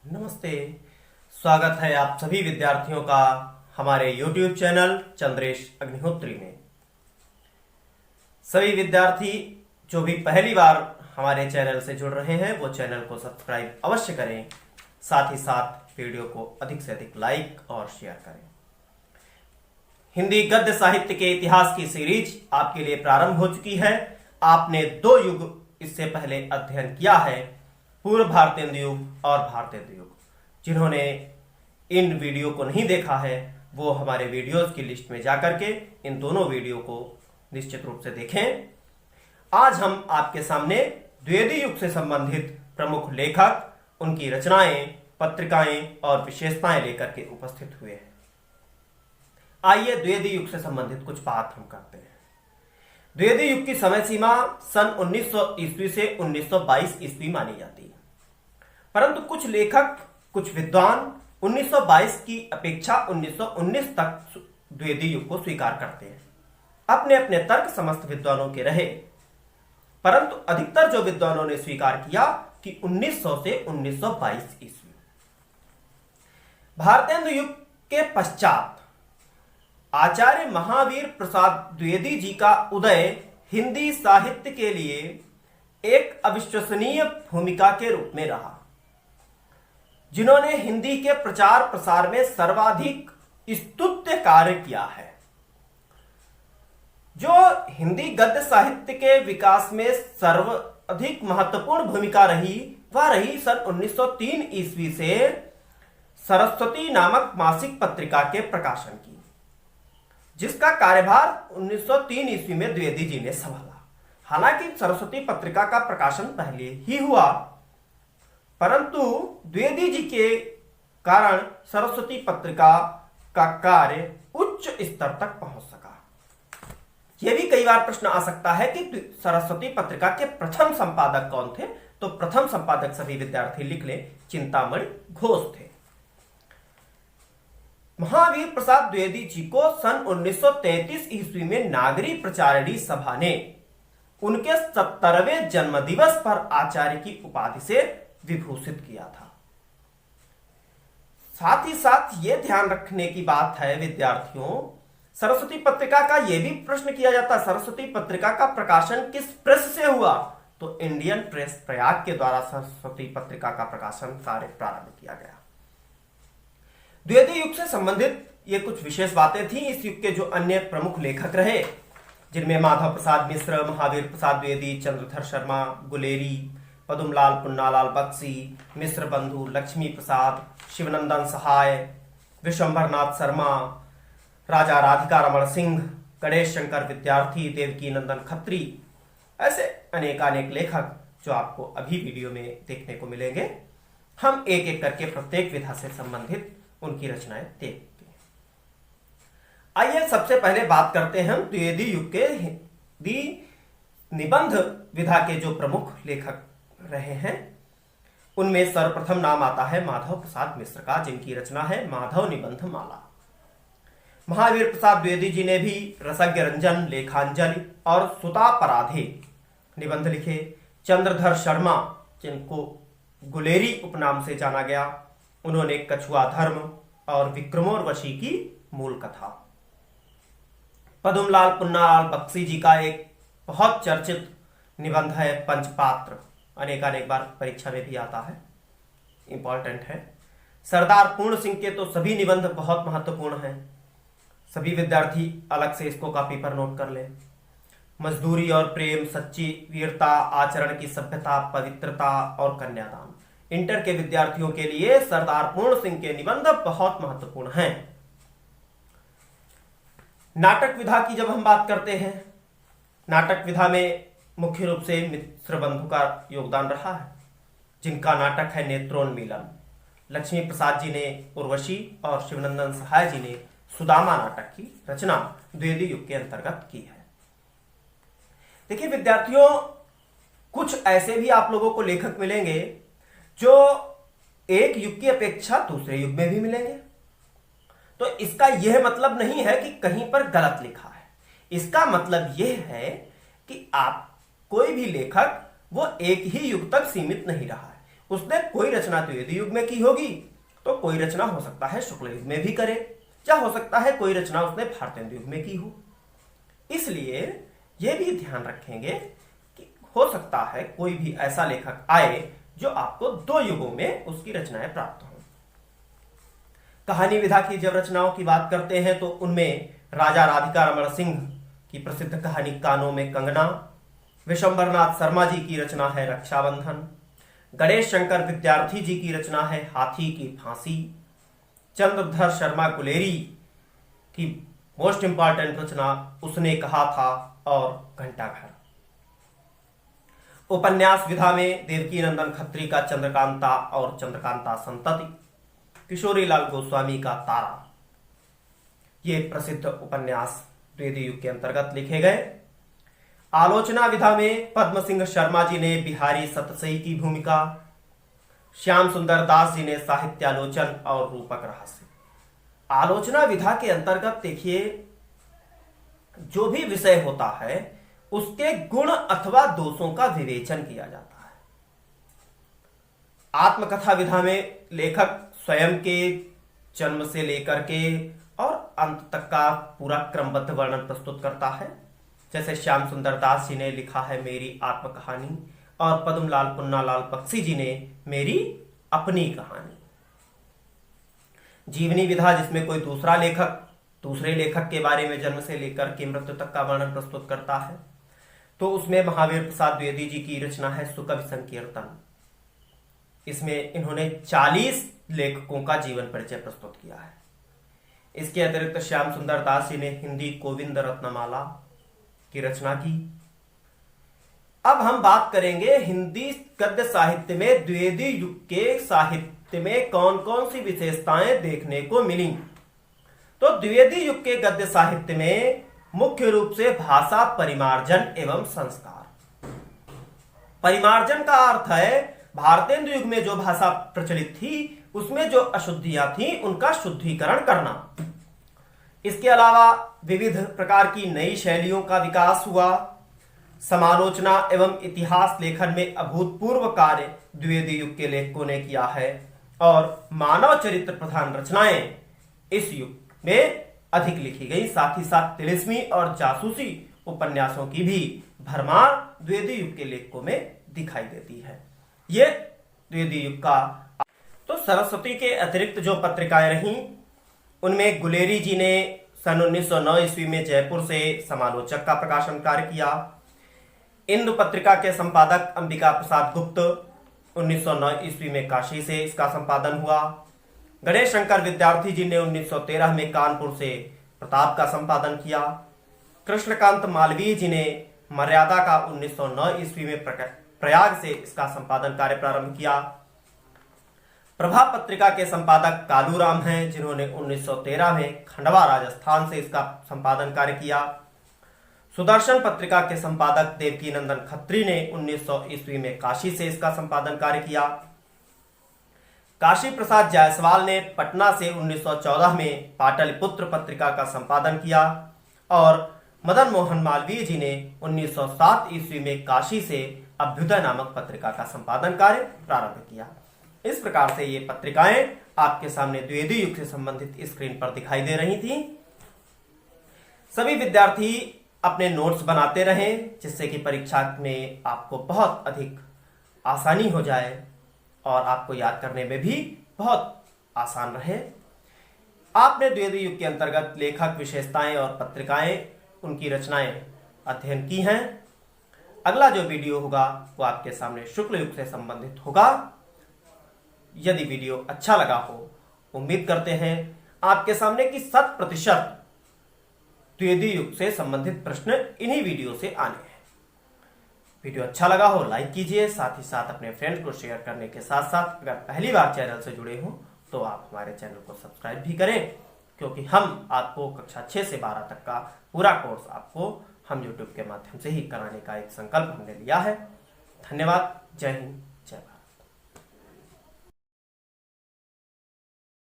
नमस्ते। स्वागत है आप सभी विद्यार्थियों का हमारे YouTube चैनल चंद्रेश अग्निहोत्री में। सभी विद्यार्थी जो भी पहली बार हमारे चैनल से जुड़ रहे हैं वो चैनल को सब्सक्राइब अवश्य करें, साथ ही साथ वीडियो को अधिक से अधिक लाइक और शेयर करें। हिंदी गद्य साहित्य के इतिहास की सीरीज आपके लिए प्रारंभ हो चुकी है। आपने 2 युग इससे पहले अध्ययन किया है, पूर्व भारतेंदु युग और भारतेंदु युग। जिन्होंने इन वीडियो को नहीं देखा है वो हमारे वीडियोस की लिस्ट में जाकर के इन दोनों वीडियो को निश्चित रूप से देखें। आज हम आपके सामने द्विवेदी युग से संबंधित प्रमुख लेखक, उनकी रचनाएं, पत्रिकाएं और विशेषताएं लेकर के उपस्थित हुए हैं। आइए द्विवेदी युग से संबंधित कुछ बात हम करते हैं। द्विवेदी युग की समय सीमा सन 1900 ईस्वी से 1922 ईस्वी मानी जाती है, परंतु कुछ लेखक, कुछ विद्वान 1922 की अपेक्षा 1919 तक द्विवेदी युग को स्वीकार करते हैं। अपने अपने तर्क समस्त विद्वानों के रहे, परंतु अधिकतर जो विद्वानों ने स्वीकार किया कि 1900 से 1922 ईस्वी। भारतेंदु युग के पश्चात आचार्य महावीर प्रसाद द्विवेदी जी का उदय हिंदी साहित्य के लिए एक अविश्वसनीय भूमिका के रूप में रहा, जिन्होंने हिंदी के प्रचार प्रसार में सर्वाधिक स्तुत्य कार्य किया है। जो हिंदी गद्य साहित्य के विकास में सर्वाधिक महत्वपूर्ण भूमिका रही वह रही सन 1903 ईस्वी से सरस्वती नामक मासिक पत्रिका के प्रकाशन की, जिसका कार्यभार 1903 ईस्वी में द्विवेदी जी ने संभाला। हालांकि सरस्वती पत्रिका का प्रकाशन पहले ही हुआ, परंतु द्विवेदी जी के कारण सरस्वती पत्रिका का कार्य उच्च स्तर तक पहुंच सका। यह भी कई बार प्रश्न आ सकता है कि सरस्वती पत्रिका के प्रथम संपादक कौन थे, तो प्रथम संपादक सभी विद्यार्थी लिख लें, चिंतामणि घोष थे। महावीर प्रसाद द्विवेदी जी को सन 1933 ईस्वी में नागरी प्रचारिणी सभा ने उनके 70वें जन्मदिवस पर आचार्य की उपाधि से विभूषित किया था। साथ ही साथ यह ध्यान रखने की बात है विद्यार्थियों, सरस्वती पत्रिका का यह भी प्रश्न किया जाता है, सरस्वती पत्रिका का प्रकाशन किस प्रेस से हुआ, तो इंडियन प्रेस प्रयाग के द्वारा सरस्वती पत्रिका का प्रकाशन कार्य प्रारंभ किया गया। द्विवेदी युग से संबंधित ये कुछ विशेष बातें थी। इस युग के जो अन्य प्रमुख लेखक रहे, जिनमें माधव प्रसाद मिश्र, महावीर प्रसाद द्विवेदी, चंद्रधर शर्मा, गुलेरी, पदुमलाल पुन्नालाल बख्शी, मिश्र बंधु, लक्ष्मी प्रसाद, शिवनंदन सहाय, विश्वंभरनाथ शर्मा, राजा राधिका रमण सिंह, गणेश शंकर विद्यार्थी, देवकी नंदन खत्री, ऐसे अनेकानेक लेखक जो आपको अभी वीडियो में देखने को मिलेंगे। हम एक एक करके प्रत्येक विधा से संबंधित उनकी रचनाएं देखते हैं। आइए सबसे पहले बात करते हैं हम द्विवेदी युग के हिंदी निबंध विधा के जो प्रमुख लेखक रहे हैं। उनमें सर्वप्रथम नाम आता है माधव प्रसाद मिश्र का, जिनकी रचना है माधव निबंध माला। महावीर प्रसाद द्विवेदी जी ने भी रसज्ञ रंजन, लेखांजलि और सुता पराधे निबंध लिखे। चंद्रधर शर्मा, जिनको गुलेरी उपनाम से जाना गया, उन्होंने कछुआ धर्म और विक्रमोर्वशी की मूल कथा। पदुमलाल पुन्नालाल बख्शी जी का एक बहुत चर्चित निबंध है पंचपात्र, अनेकानेक बार परीक्षा में भी आता है, इंपॉर्टेंट है। सरदार पूर्ण सिंह के तो सभी निबंध बहुत महत्वपूर्ण हैं, सभी विद्यार्थी अलग से इसको कॉपी पर नोट कर लें। मजदूरी और प्रेम, सच्ची वीरता, आचरण की सभ्यता, पवित्रता और कन्यादान, इंटर के विद्यार्थियों के लिए सरदार पूर्ण सिंह के निबंध बहुत महत्वपूर्ण हैं। नाटक विधा की जब हम बात करते हैं, नाटक विधा में मुख्य रूप से मिश्र बंधु का योगदान रहा है, जिनका नाटक है नेत्रोन्मीलन। लक्ष्मी प्रसाद जी ने उर्वशी और शिवनंदन सहाय जी ने सुदामा नाटक की रचना द्विवेदी युग के अंतर्गत की है। देखिए विद्यार्थियों, कुछ ऐसे भी आप लोगों को लेखक मिलेंगे जो एक युग की अपेक्षा दूसरे युग में भी मिलेंगे। तो इसका यह मतलब नहीं है कि कहीं पर गलत लिखा है, इसका मतलब यह है कि आप कोई भी लेखक वो एक ही युग तक सीमित नहीं रहा है, उसने कोई रचना द्विवेदी युग में की होगी, तो कोई रचना हो सकता है शुक्ल युग में भी करे, या हो सकता है कोई रचना उसने भारतेंदु युग में की हो। इसलिए यह भी ध्यान रखेंगे कि हो सकता है कोई भी ऐसा लेखक आए जो आपको 2 युगों में उसकी रचनाएं प्राप्त हो। कहानी विधा की जब रचनाओं की बात करते हैं तो उनमें राजा राधिका रमण सिंह की प्रसिद्ध कहानी कानों में कंगना, विशंबरनाथ शर्मा जी की रचना है रक्षाबंधन, गणेश शंकर विद्यार्थी जी की रचना है हाथी की फांसी, चंद्रधर शर्मा गुलेरी की मोस्ट इंपॉर्टेंट रचना उसने कहा था और घंटाघर। उपन्यास विधा में देवकी नंदन खत्री का चंद्रकांता और चंद्रकांता संतति, किशोरीलाल गोस्वामी का तारा, ये प्रसिद्ध उपन्यास द्विवेदी युग के अंतर्गत लिखे गए। आलोचना विधा में पद्म सिंह शर्मा जी ने बिहारी सतसई की भूमिका, श्याम सुंदर दास जी ने साहित्यालोचन और रूपक रहस्य। आलोचना विधा के अंतर्गत देखिए, जो भी विषय होता है उसके गुण अथवा दोषों का विवेचन किया जाता है। आत्मकथा विधा में लेखक स्वयं के जन्म से लेकर के और अंत तक का पूरा क्रमबद्ध वर्णन प्रस्तुत करता है। जैसे श्याम सुंदर दास जी ने लिखा है मेरी आत्मकहानी, और पद्मलाल पुन्नालाल बख्शी जी ने मेरी अपनी कहानी। जीवनी विधा जिसमें कोई दूसरा लेखक दूसरे लेखक के बारे में जन्म से लेकर के मृत्यु तक का वर्णन प्रस्तुत करता है, तो उसमें महावीर प्रसाद द्विवेदी जी की रचना है सुकवि संकीर्तन। इसमें इन्होंने 40 लेखकों का जीवन परिचय प्रस्तुत किया है। इसके अतिरिक्त श्याम सुंदर दास जी ने हिंदी गोविंद रत्नमाला की रचना की। अब हम बात करेंगे हिंदी गद्य साहित्य में द्विवेदी युग के साहित्य में कौन कौन सी विशेषताएं देखने को मिली। तो द्विवेदी युग के गद्य साहित्य में मुख्य रूप से भाषा परिमार्जन एवं संस्कार। परिमार्जन का अर्थ है भारतेंदु युग में जो भाषा प्रचलित थी उसमें जो अशुद्धियां थी उनका शुद्धिकरण करना। इसके अलावा विविध प्रकार की नई शैलियों का विकास हुआ। समालोचना एवं इतिहास लेखन में अभूतपूर्व कार्य द्विवेदी युग के लेखकों ने किया है, और मानव चरित्र प्रधान रचनाएं इस युग में अधिक लिखी गई। साथ ही साथ तिलिस्मी और जासूसी उपन्यासों की भी भरमार द्विवेदी युग के लेखकों में दिखाई देती है। ये द्विवेदी युग का। तो सरस्वती के अतिरिक्त जो पत्रिकाएं रहीं उनमें गुलेरी जी ने सन 1909 ईस्वी में जयपुर से समालोचक का प्रकाशन कार्य किया। इंदु पत्रिका के संपादक अंबिका प्रसाद गुप्त 1909 ईस्वी में काशी से इसका संपादन हुआ। गणेश शंकर विद्यार्थी जी ने 1913 में कानपुर से प्रताप का संपादन किया। कृष्णकांत मालवीय जी ने मर्यादा का 1909 ईस्वी में प्रयाग से इसका संपादन कार्य प्रारंभ किया। प्रभा पत्रिका के संपादक कालूराम हैं, जिन्होंने 1913 में खंडवा राजस्थान से इसका संपादन कार्य किया। सुदर्शन पत्रिका के संपादक देवकी नंदन खत्री ने 1900 ईस्वी में काशी से इसका संपादन कार्य किया। काशी प्रसाद जायसवाल ने पटना से 1914 में पाटलिपुत्र पत्रिका का संपादन किया, और मदन मोहन मालवीय जी ने 1907 ईस्वी में काशी से अभ्युदय नामक पत्रिका का संपादन कार्य प्रारंभ किया। इस प्रकार से ये पत्रिकाएं आपके सामने द्विवेदी युग से संबंधित स्क्रीन पर दिखाई दे रही थी। सभी विद्यार्थी अपने नोट्स बनाते रहें, जिससे कि परीक्षा में आपको बहुत अधिक आसानी हो जाए और आपको याद करने में भी बहुत आसान रहे। आपने द्विवेदी युग के अंतर्गत लेखक, विशेषताएं और पत्रिकाएं, उनकी रचनाएं अध्ययन की हैं। अगला जो वीडियो होगा वो आपके सामने शुक्ल युग से संबंधित होगा। यदि वीडियो अच्छा लगा हो, उम्मीद करते हैं आपके सामने की 100% द्विवेदी युग से संबंधित प्रश्न इन्हीं वीडियो से आने हैं। वीडियो अच्छा लगा हो लाइक कीजिए, साथ ही साथ अपने फ्रेंड्स को शेयर करने के साथ साथ अगर पहली बार चैनल से जुड़े हो तो आप हमारे चैनल को सब्सक्राइब भी करें, क्योंकि हम आपको कक्षा 6 से 12 तक का पूरा कोर्स आपको हम YouTube के माध्यम से ही कराने का एक संकल्प हमने लिया है। धन्यवाद। जय हिंद।